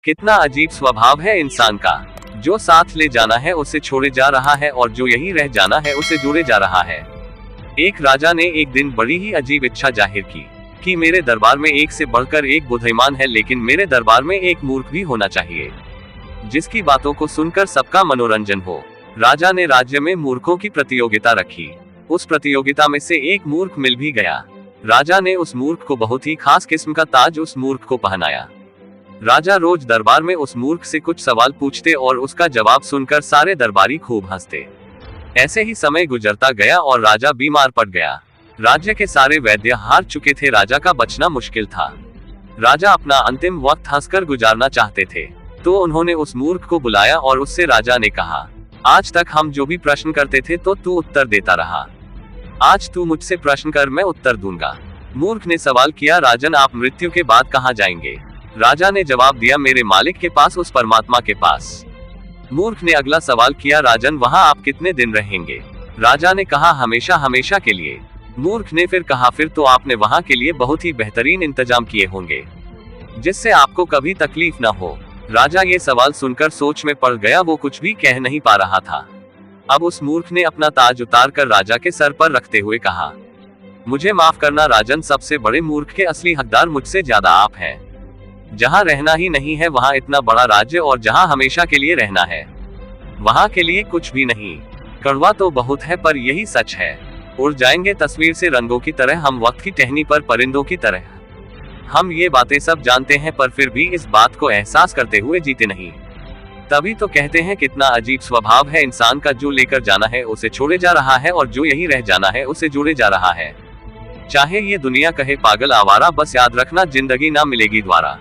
कितना अजीब स्वभाव है इंसान का। जो साथ ले जाना है उसे छोड़े जा रहा है और जो यही रह जाना है उसे जुड़े जा रहा है। एक राजा ने एक दिन बड़ी ही अजीब इच्छा जाहिर की कि मेरे दरबार में एक से बढ़कर एक बुद्धिमान है, लेकिन मेरे दरबार में एक मूर्ख भी होना चाहिए जिसकी बातों को सुनकर सबका मनोरंजन हो। राजा ने राज्य में मूर्खों की प्रतियोगिता रखी। उस प्रतियोगिता में से एक मूर्ख मिल भी गया। राजा ने उस मूर्ख को बहुत ही खास किस्म का ताज उस मूर्ख को पहनाया। राजा रोज दरबार में उस मूर्ख से कुछ सवाल पूछते और उसका जवाब सुनकर सारे दरबारी खूब हंसते। ऐसे ही समय गुजरता गया और राजा बीमार पड़ गया। राज्य के सारे वैद्य हार चुके थे, राजा का बचना मुश्किल था। राजा अपना अंतिम वक्त हंसकर गुजारना चाहते थे, तो उन्होंने उस मूर्ख को बुलाया और उससे राजा ने कहा, आज तक हम जो भी प्रश्न करते थे तो तू उत्तर देता रहा, आज तू मुझसे प्रश्न कर, मैं उत्तर दूंगा। मूर्ख ने सवाल किया, राजन आप मृत्यु के बाद कहाँ जाएंगे? राजा ने जवाब दिया, मेरे मालिक के पास, उस परमात्मा के पास। मूर्ख ने अगला सवाल किया, राजन वहाँ आप कितने दिन रहेंगे? राजा ने कहा, हमेशा हमेशा के लिए। मूर्ख ने फिर कहा, फिर तो आपने वहाँ के लिए बहुत ही बेहतरीन इंतजाम किए होंगे जिससे आपको कभी तकलीफ न हो। राजा ये सवाल सुनकर सोच में पड़ गया, वो कुछ भी कह नहीं पा रहा था। अब उस मूर्ख ने अपना ताज उतार कर राजा के सर पर रखते हुए कहा, मुझे माफ करना राजन, सबसे बड़े मूर्ख के असली हकदार मुझसे ज्यादा आप हैं। जहाँ रहना ही नहीं है वहाँ इतना बड़ा राज्य, और जहाँ हमेशा के लिए रहना है वहाँ के लिए कुछ भी नहीं। कड़वा तो बहुत है पर यही सच है। उड़ जाएंगे तस्वीर से रंगों की तरह हम, वक्त की टहनी पर परिंदों की तरह। हम ये बातें सब जानते हैं पर फिर भी इस बात को एहसास करते हुए जीते नहीं। तभी तो कहते हैं कितना अजीब स्वभाव है इंसान का, जो लेकर जाना है उसे छोड़े जा रहा है और जो यही रह जाना है उसे जुड़े जा रहा है। चाहे ये दुनिया कहे पागल आवारा, बस याद रखना जिंदगी ना मिलेगी दोबारा।